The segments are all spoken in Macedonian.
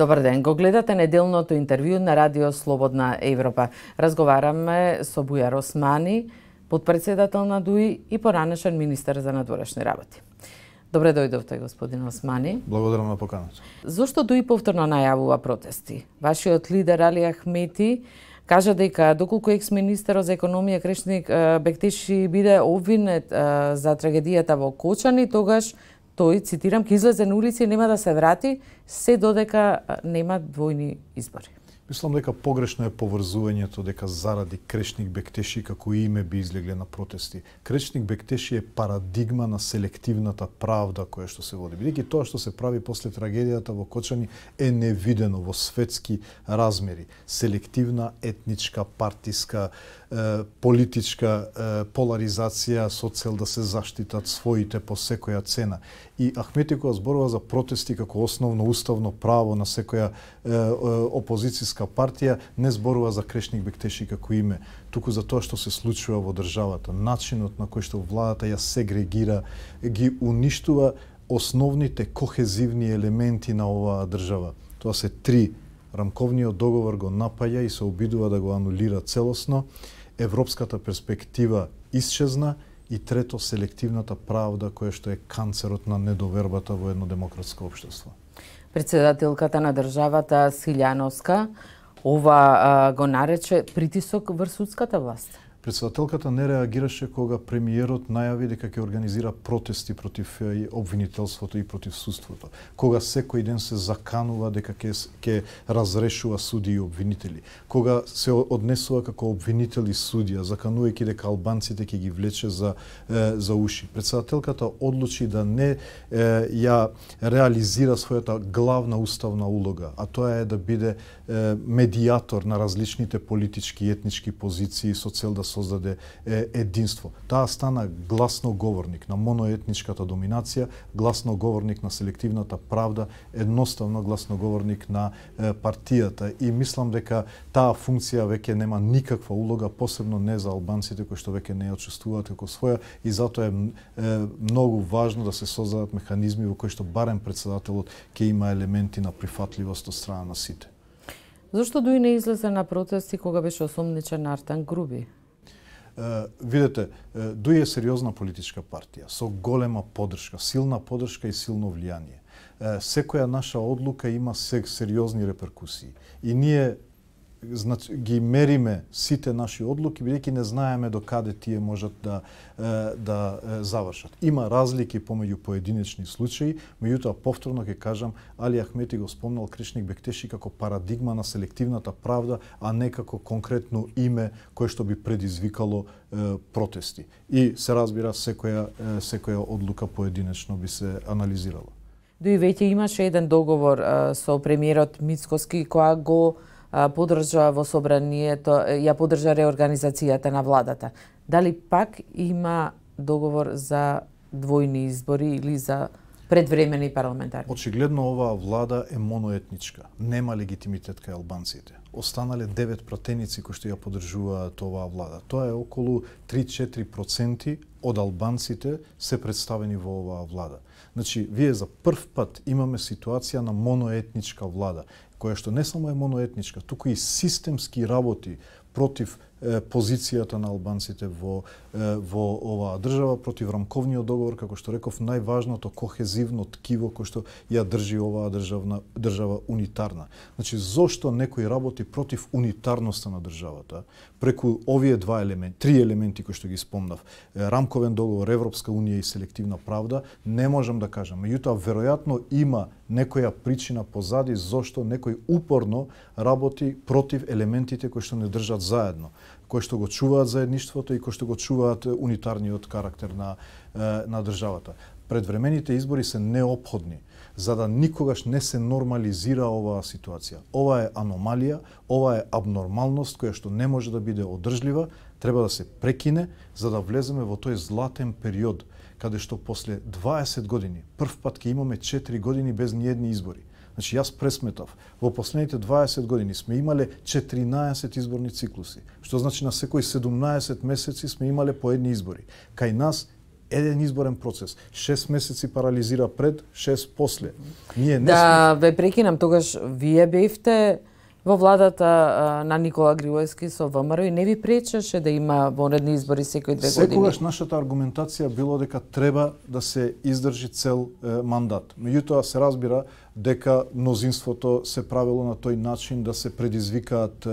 Добар ден, го гледате неделното интервју на Радио Слободна Европа. Разговараме со Бујар Османи, подпредседател на ДУИ и поранешен министер за надворешни работи. Добре дојдовте, господин Османи. Благодарам на поканата. Зошто ДУИ повторно најавува протести? Вашиот лидер Али Ахмети кажа дека доколку екс-министерот за економија Крешник Бектеши биде обвинет за трагедијата во Кочани, тогаш тој, цитирам, ќе излезе на улици и нема да се врати се додека нема двојни избори. Мислам дека погрешно е поврзувањето дека заради Крешник Бектеши како име би излегле на протести. Крешник Бектеши е парадигма на селективната правда која што се води. Бидејќи тоа што се прави после трагедијата во Кочани е невидено во светски размери. Селективна етничка, партиска, политичка поларизација со цел да се заштитат своите по секоја цена. И Ахмети кога зборува за протести како основно уставно право на секоја опозицијска партија, не зборува за Крешник Бектеши како име, туку за тоа што се случува во државата. Начинот на кој што владата ја сегрегира, ги уништува основните кохезивни елементи на оваа држава. Тоа се три. Рамковниот договор го напаѓа и се обидува да го анулира целосно. Европската перспектива исчезна и трето, селективната правда која што е канцерот на недовербата во едно демократско општество. Председателката на државата Силјановска ова го нарече притисок врз судската власт. Председателката не реагираше кога премиерот најави дека ќе организира протести против обвинителството и против судството. Кога секој ден се заканува дека ќе разрешува суди и обвинители. Кога се однесува како обвинител и судија, заканувајќи дека албанците ќе ги влече за уши. Председателката одлучи да не ја реализира својата главна уставна улога, а тоа е да биде медијатор на различните политички и етнички позиции со цел да создаде единство. Таа стана гласноговорник на моноетничката доминација, гласноговорник на селективната правда, едноставно гласноговорник на партијата. И мислам дека таа функција веќе нема никаква улога, посебно не за албанците кои што веќе не ја чувствуваат како своја, и затоа е многу важно да се создадат механизми во кои што барем председателот ќе има елементи на прифатливост од страна на сите. Зошто ДУИ не излезе на протести кога беше осомничен Артан Груби? Видете, ДУИ е сериозна политичка партија, со голема поддршка, силна поддршка и силно влијание. Секоја наша одлука има сериозни реперкусии. И ние ги мериме сите наши одлуки, бидејќи не знаеме до каде тие можат да завршат. Има разлики помеѓу поединечни случаи, меѓутоа повторно ќе кажам, Али Ахмети го спомнал Крешник Бектеши како парадигма на селективната правда, а не како конкретно име кое што би предизвикало протести. И се разбира, секоја одлука поединечно би се анализирала. ДУИ веќе имаше еден договор со премиерот Мицкоски која го поддржа во собранието, ја поддржа реорганизацијата на владата. Дали пак има договор за двојни избори или за предвремени парламентарни? Очигледно оваа влада е моноетничка. Нема легитимитет кај албанците. Останале 9 пратеници кои што ја поддржуваат оваа влада. Тоа е околу 3-4% од албанците се представени во оваа влада. Значи, вие за прв пат имаме ситуација на моноетничка влада, која што не само е моноетничка, туку и системски работи против позицијата на албанците во оваа држава, против рамковниот договор, како што реков, најважното кохезивно ткиво кој што ја држи оваа држава унитарна. Значи, зошто некој работи против унитарноста на државата, преку овие три елементи кои што ги спомнав, рамковен договор, Европска унија и селективна правда, не можам да кажам. Меѓутоа, веројатно има некоја причина позади зошто некој упорно работи против елементите кои што не држат заедно, кои што го чуваат заедништвото и кои што го чуваат унитарниот карактер на државата. Предвремените избори се неопходни за да никогаш не се нормализира оваа ситуација. Ова е аномалија, ова е абнормалност која што не може да биде одржлива, треба да се прекине за да влеземе во тој златен период каде што после 20 години, прв пат ќе имаме 4 години без ниедни избори. Значи, јас пресметав, во последните 20 години сме имале 14 изборни циклуси, што значи на секои 17 месеци сме имале по едни избори. Кај нас еден изборен процес. 6 месеци парализира пред, 6 после. Ние не да ве прекинам, тогаш вие бевте во владата на Никола Грилевски со ВМРО и не ви пречеше да има вонредни избори секој 2 години? Секогаш нашата аргументација било дека треба да се издржи цел мандат. Меѓутоа се разбира дека мнозинството се правило на тој начин да се предизвикаат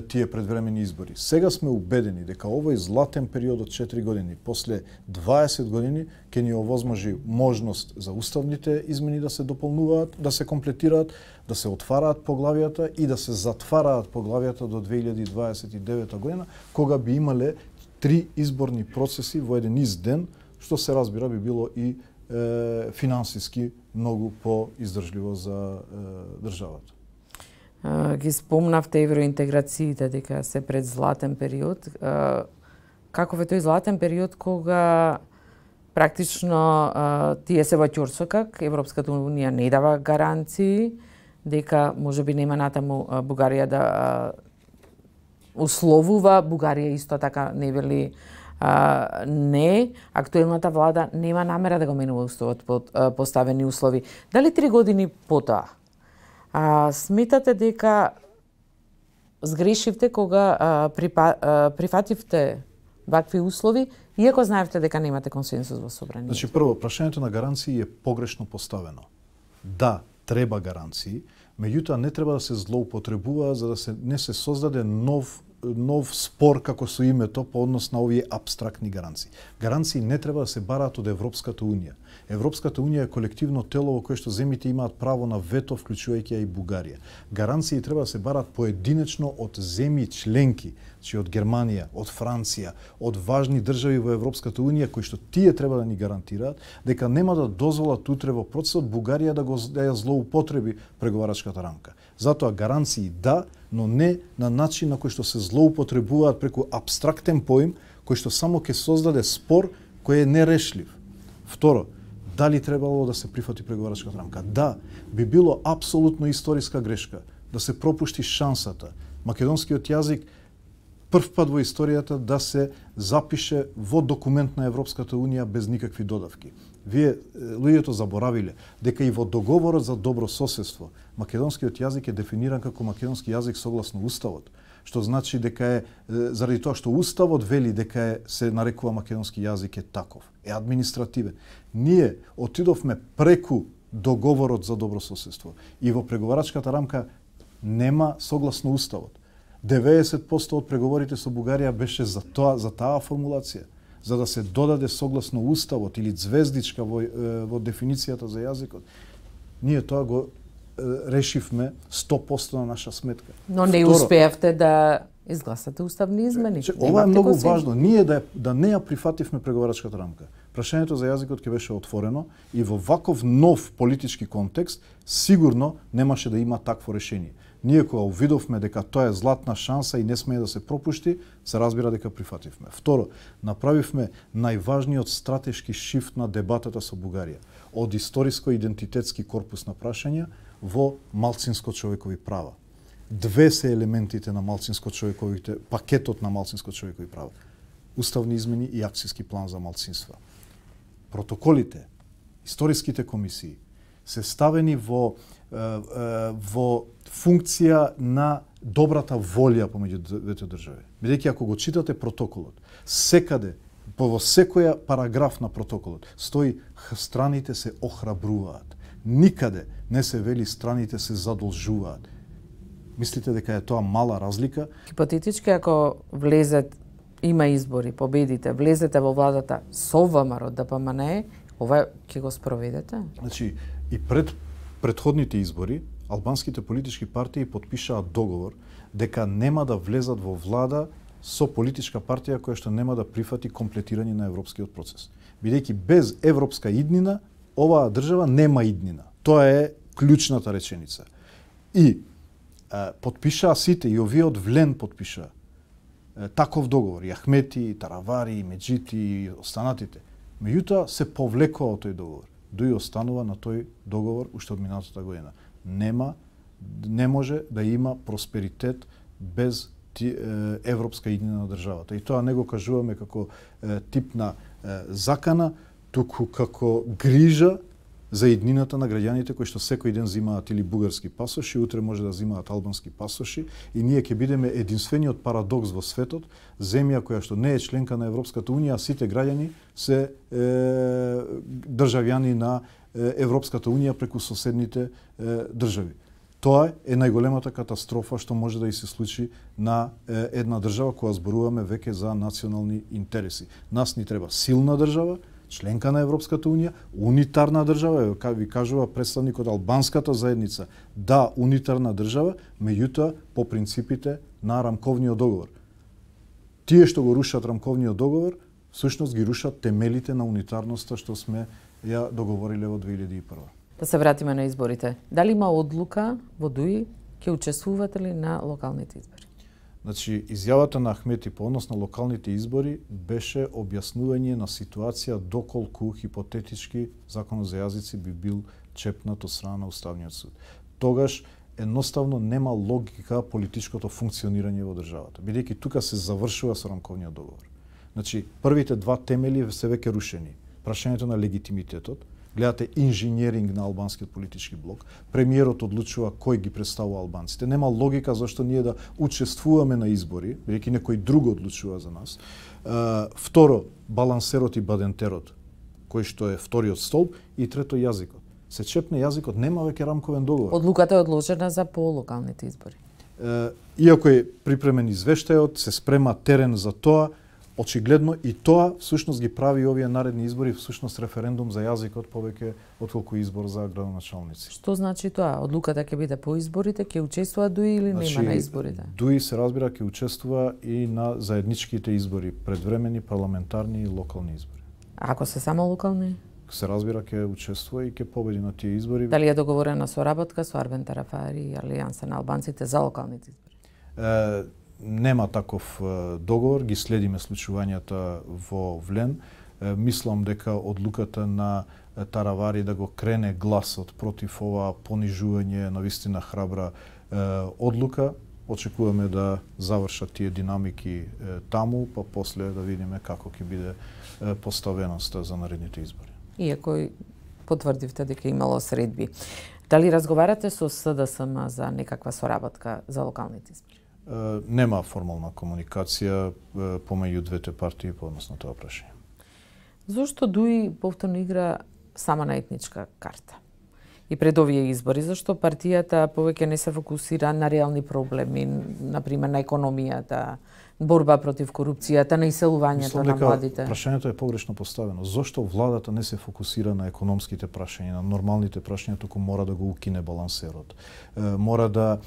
тие предвремени избори. Сега сме убедени дека овој златен период од 4 години, после 20 години, ќе ни овозможи можност за уставните измени да се дополнуваат, да се комплетираат, да се отвараат поглавијата и да се затвараат поглавијата до 2029 година, кога би имале 3 изборни процеси во еден ист ден, што се разбира би било и финансиски многу по-издржливо за државата. Ги спомнавте евроинтеграциите дека се пред златен период. Каков е тој златен период кога практично тие се во ќорсокак, Европската унија не дава гаранции дека можеби нема натаму Бугарија да условува, Бугарија исто така не вели не, актуелната влада нема намера да го менува уставот под поставени услови. Дали 3 години потоа сметате дека сгрешивте кога прифативте вакви услови, иако знаевте дека немате консенсус во собранието? Значи, прво, прашањето на гаранции е погрешно поставено. Да, треба гаранции, меѓутоа не треба да се злоупотребува за да не се создаде нов спор како со името по однос на овие апстрактни гаранции. Гаранции не треба да се бараат од Европската унија. Европската унија е колективно тело во кое што земјите имаат право на вето, вклучувајќи и Бугарија. Гаранции треба да се бараат поединечно од земји членки, значи од Германија, од Франција, од важни држави во Европската унија кои што тие треба да ни гарантираат дека нема да дозволат утре во процесот Бугарија да ја злоупотреби преговарачката рамка. Затоа гаранции да, но не на начин на кој што се злоупотребуваат преку апстрактен поим кој што само ќе создаде спор кој е нерешлив. Второ, дали требало да се прифати преговарачката рамка? Да, би било апсолутно историска грешка да се пропушти шансата македонскиот јазик прв пат во историјата да се запише во документ на Европската унија без никакви додавки. Вие, луѓето, заборавиле дека и во договорот за добро соседство македонскиот јазик е дефиниран како македонски јазик согласно Уставот, што значи дека е, заради тоа што Уставот вели дека се нарекува македонски јазик е таков, е административен. Ние отидовме преку договорот за добро соседство и во преговарачката рамка нема согласно Уставот. 90% од преговорите со Бугарија беше за таа формулација, за да се додаде согласно Уставот или звездичка во дефиницијата за јазикот. Ние тоа го решивме 100% на наша сметка. Но не успеавте да изгласате уставни измени. Ова е многу важно. Ние да не ја прифативме преговарачката рамка. Прашањето за јазикот ќе беше отворено и во ваков нов политички контекст сигурно немаше да има такво решение. Ние кога увидовме дека тоа е златна шанса и не смее да се пропушти, се разбира дека прифативме. Второ, направивме најважниот стратешки шифт на дебатата со Бугарија. Од историско-идентитетски корпус на прашања во малцинско-човекови права. Две се елементите на малцинско-човековите, пакетот на малцинско-човекови права. Уставни измени и акцијски план за малцинства. Протоколите, историските комисии се ставени во функција на добрата волја помеѓу двете држави. Бидејќи ако го читате протоколот, секаде, во секоја параграф на протоколот, стои страните се охрабруваат. Никаде не се вели страните се задолжуваат. Мислите дека е тоа мала разлика? Хипотетички, ако има избори, победите, влезете во владата со ВМРО ДПМНЕ, ова ќе го спроведете? Значи, и пред претходните избори, албанските политички партии потпишаат договор дека нема да влезат во влада со политичка партија која што нема да прифати комплетирање на европскиот процес. Бидејќи без европска иднина, оваа држава нема иднина. Тоа е клучната реченица. И потпишаа сите, и овие од Влен потпишаа таков договор, и Ахмети, и Таравари, и Меджити, и останатите. Меѓутоа се повлекува тој договор. Дуи останува на тој договор уште од минатата година. Не може да има просперитет без европска иднина на државата. И тоа не го кажуваме како тип на закана, туку како грижа за иднината на граѓаните кои што секој ден земаат или бугарски пасоши, утре може да земаат албански пасоши, и ние ќе бидеме единствениот парадокс во светот, земја која што не е членка на Европската унија, а сите граѓани се државјани на Европската унија преку соседните држави. Тоа е најголемата катастрофа што може да и се случи на една држава која зборуваме веќе за национални интереси. Нас ни треба силна држава, членка на Европската унија, унитарна држава, ви кажува представникот албанската заедница, да, унитарна држава, меѓутоа по принципите на рамковниот договор. Тие што го рушат рамковниот договор, всушност ги рушат темелите на унитарноста што сме ја договориле во 2001. Да се вратиме на изборите. Дали има одлука во ДУИ, ќе учествувате ли на локалните избори? Значи, изјавата на Ахмети по однос на локалните избори беше објаснување на ситуација доколку хипотетички законот за јазици би бил чепнат од страна на Уставниот суд. Тогаш едноставно нема логика политичкото функционирање во државата, бидејќи тука се завршува со рамковниот договор. Значи, првите два темели се веќе рушени. Прашањето на легитимитетот, гледате инженеринг на албанскиот политички блок, премиерот одлучува кој ги представува албанците. Нема логика зашто ние да учествуваме на избори, бидејќи некој друг одлучува за нас. Второ, балансерот и бадентерот, кој што е вториот столб, и трето јазикот. Се чепне јазикот, нема веќе рамковен договор. Одлуката е одложена за полокалните избори. Иако е припремен извештајот, се спрема терен за тоа, очигледно и тоа всушност ги прави овие наредни избори, всушност референдум за јазикот повеќе отколку избор за градоначалници. Што значи тоа? Одлуката ќе биде по изборите, ќе учествува ДУИ или нема на изборите? ДУИ се разбира ќе учествува и на заедничките избори, предвремени, парламентарни и локални избори. А ако се само локални? Се разбира ќе учествува и ќе победи на тие избори. Дали е договорена соработка со Арбен Тарафари и Алијанса на албанците за локалните избори? Нема таков договор, ги следиме случувањата во Влен. Мислам дека одлуката на Таравари да го крене гласот против ова понижување на вистина храбра одлука. Очекуваме да завршат тие динамики таму, па после да видиме како ќе биде поставеноста за наредните избори. Иако потврдивте дека имало средби. Дали разговарате со СДСМ за некаква соработка за локалните избори? Нема формална комуникација помеѓу двете партии по однос на тоа прашање. Зошто ДУИ повторно игра само на етничка карта? И пред овие избори, зашто партијата повеќе не се фокусира на реални проблеми, например на економијата, борба против корупцијата, на иселувањето на младите? Прашањето е погрешно поставено. Зошто владата не се фокусира на економските прашања, на нормалните прашања, туку мора да го укине балансерот? Мора да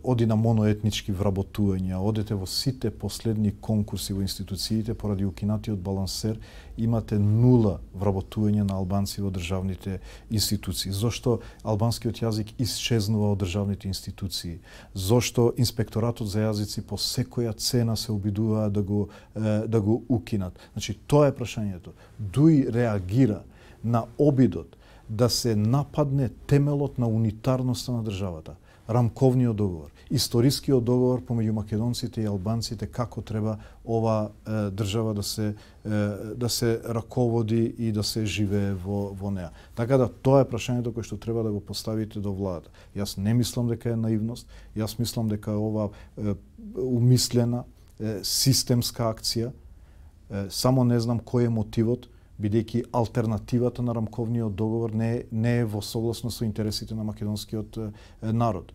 оди на моноетнички вработувања, одете во сите последни конкурси во институциите поради укинатиот балансер, имате нула вработување на албанци во државните институции. Зошто албанскиот јазик исчезнува од државните институции? Зошто инспекторатот за јазици по секоја цена се обидува да го укинат? Значи, тоа е прашањето. ДУИ реагира на обидот да се нападне темелот на унитарноста на државата. Рамковниот договор, историскиот договор помеѓу македонците и албанците, како треба ова држава да се раководи и да се живее во неа. Така да тоа е прашањето кое што треба да го поставите до владата. Јас не мислам дека е наивност, јас мислам дека е ова умислена системска акција. Само не знам кој е мотивот, бидејќи алтернативата на рамковниот договор не е во согласно со интересите на македонскиот народ.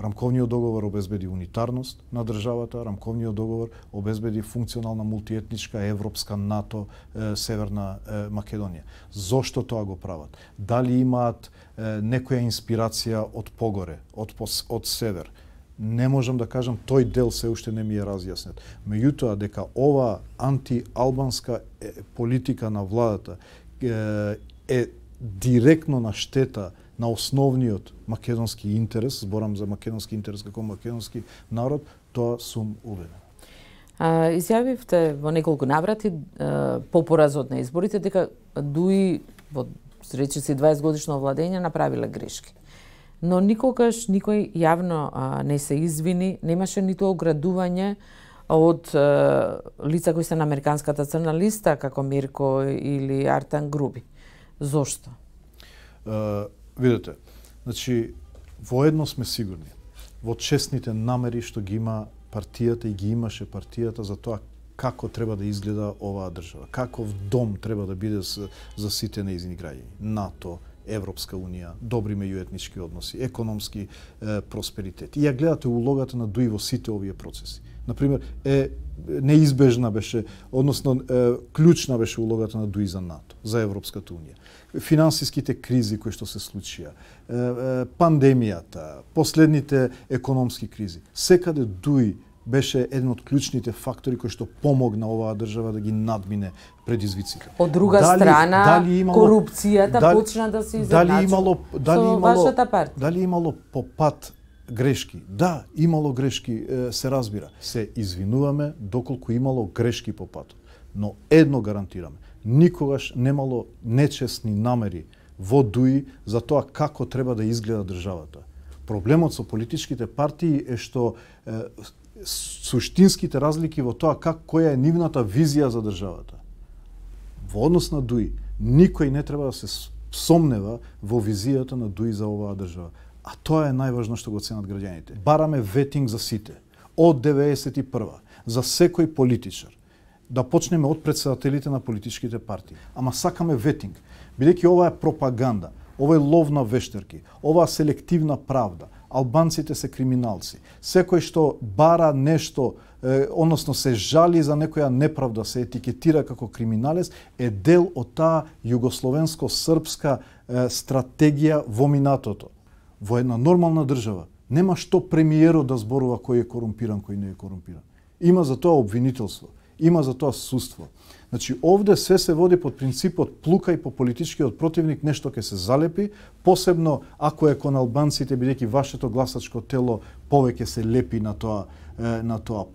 Рамковниот договор обезбеди унитарност на државата, рамковниот договор обезбеди функционална мултиетничка европска НАТО Северна Македонија. Зошто тоа го прават? Дали имаат некоја инспирација од погоре, од север? Не можам да кажам, тој дел се уште не ми е разјаснет. Меѓутоа, дека ова антиалбанска политика на владата е директно на штета на основниот македонски интерес, зборам за македонски интерес како македонски народ, тоа сум убеден. Изјавивте во неколку наврати по поразот на изборите дека ДУИ во речиси 20 годишно владење направила грешки. но никогаш никој јавно не се извини, немаше ниту оградување од лица кои се на американската црна листа, како Мирко или Артан Груби. Зошто? Видете, значи, воедно сме сигурни, во честните намери што ги има партијата и ги имаше партијата за тоа како треба да изгледа оваа држава, каков дом треба да биде за сите нејзини граѓани. НАТО, Европска Унија, добри меѓуетнички односи, економски просперитет. И ја гледате улогата на ДУИ во сите овие процеси. Например, неизбежна беше, односно клучна беше улогата на ДУИ за НАТО, за Европската Унија. Финансиските кризи кои што се случија, пандемијата, последните економски кризи. Секаде ДУИ беше еден од клучните фактори кои што помогна оваа држава да ги надмине предизвиците. Од друга страна, корупцијата почна да се изедначи со вашата партија. Дали имало по пат грешки? Да, имало грешки, се разбира. Се извинуваме доколку имало грешки по патот. Но едно гарантираме. Никогаш немало нечестни намери во ДУИ за тоа како треба да изгледа државата. Проблемот со политичките партии е што суштинските разлики во тоа која е нивната визија за државата. Во однос на ДУИ, никој не треба да се сомнева во визијата на ДУИ за оваа држава. А тоа е најважно што го ценат граѓаните. Бараме ветинг за сите. Од 91-а, за секој политичар. Да почнеме од претседателите на политичките партии. Ама сакаме ветинг, бидејќи ова е пропаганда, ова е лов на вештерки, ова е селективна правда. Албанците се криминалци. Секој што бара нешто, односно се жали за некоја неправда, се етикетира како криминалец, е дел од таа југословенско-српска стратегија во минатото. Во една нормална држава нема што премиерот да зборува кој е корумпиран, кој не е корумпиран. Има за тоа обвинителство, има за тоа судство. Значи, овде се води под принципот плукај по политичкиот противник, нешто ќе се залепи, посебно ако е кон албанците, бидејќи вашето гласачко тело повеќе се лепи на тоа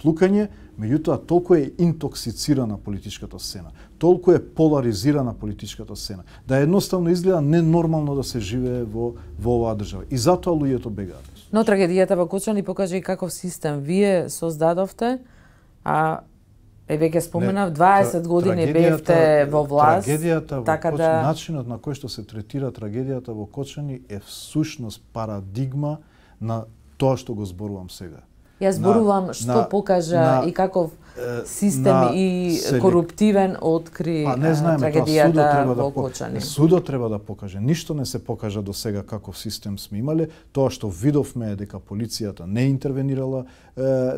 плукање, меѓутоа толку е интоксицирана политичката сцена, толку е поларизирана политичката сцена, да едноставно изгледа ненормално да се живее во оваа држава. И затоа луѓето бегаат. Но трагедијата во Кочани покажа и каков систем вие создадовте, а веќе споменав, 20 години бевте во власт. Трагедијата во Кочани, начинот на кој што се третира трагедијата во Кочани е всушност парадигма на тоа што го зборувам сега. Јас зборувам што покажа и каков систем и коруптивен откри трагедијата во Кочани. Судот треба да покаже. Ништо не се покажа до сега каков систем сме имале. Тоа што видовме е дека полицијата не интервенирала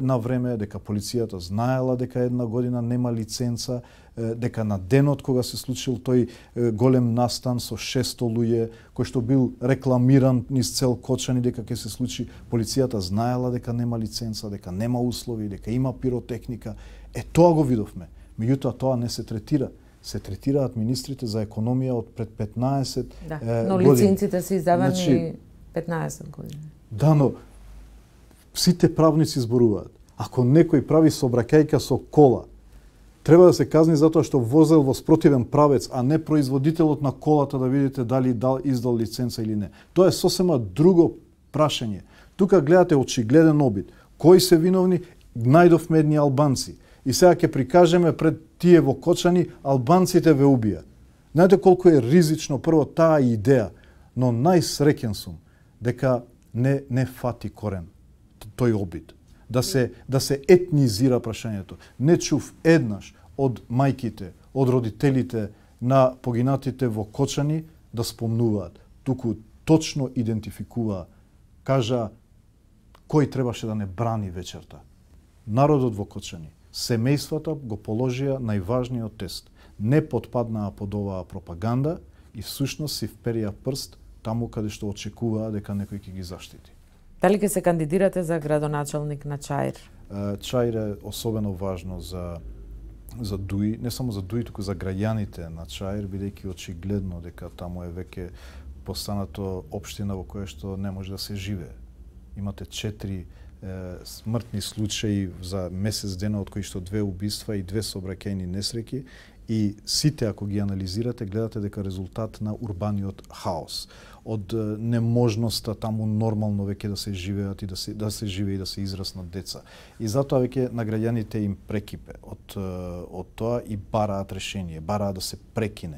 на време, дека полицијата знаела дека една година нема лиценца, дека на денот кога се случил тој голем настан со 600 луѓе, кој што бил рекламиран низ цел Кочани дека ќе се случи, полицијата знаела дека нема лиценца, дека нема услови, дека има пиротехника. Тоа го видовме. Меѓутоа тоа не се третира. Се третираат министрите за економија од пред 15 години. Но лиценците се издавани 15 години. Да, но сите правници зборуваат. Ако некој прави сообраќајка со кола, треба да се казни затоа што возел во спротивен правец, а не производителот на колата да видите дали издал лиценца или не. Тоа е сосема друго прашање. Тука гледате очигледен обид. Кои се виновни? Најдовме едни албанци. И сега ќе прикажеме пред тие во Кочани, албанците ве убија. Знаете колку е ризично прво таа идеја, но најсреќен сум дека не фати корен тој обид. Да се етнизира прашањето. Не чув еднаш од мајките, од родителите на погинатите во Кочани да спомнуваат. Туку точно идентификуваа, кажа кој требаше да не брани вечерта. Народот во Кочани, семејствата го положија најважниот тест. Не потпаднаа под оваа пропаганда и всушност си вперија прст таму каде што очекуваа дека некој ќе ги заштити. Дали ќе се кандидирате за градоначалник на Чаир? Чаир е особено важно за ДУИ, не само за ДУИ, туку за граѓаните на Чаир, бидејќи очигледно дека таму е веќе постанато општина во која што не може да се живее. Имате 4 смртни случаи за месец дена, од кои што 2 убиства и 2 сообраќајни несреќи, И сите, ако ги анализирате, гледате дека резултат на урбаниот хаос, од неможноста таму нормално веќе да се живеат и да се живее и да се израснат деца. И затоа веќе на граѓаните им прекипе од тоа и бараат решение, бараат да се прекине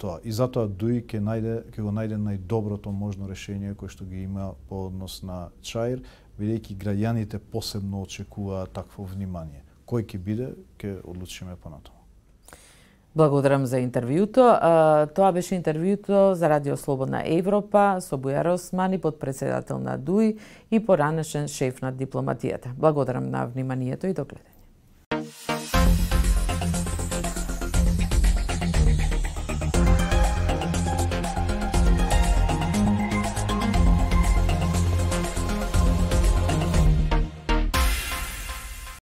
тоа. И затоа ДУИ ќе го најде најдоброто можно решение кое што ги има по однос на ЧАИР, бидејќи граѓаните посебно очекуваат такво внимание. Кој ќе биде, ќе одлучиме понатаму. Благодарам за интервјуто. Тоа беше интервјуто за Радио Слободна Европа со Бујар Османи, подпредседател на ДУИ и поранешен шеф на дипломатијата. Благодарам на вниманието и до гледање.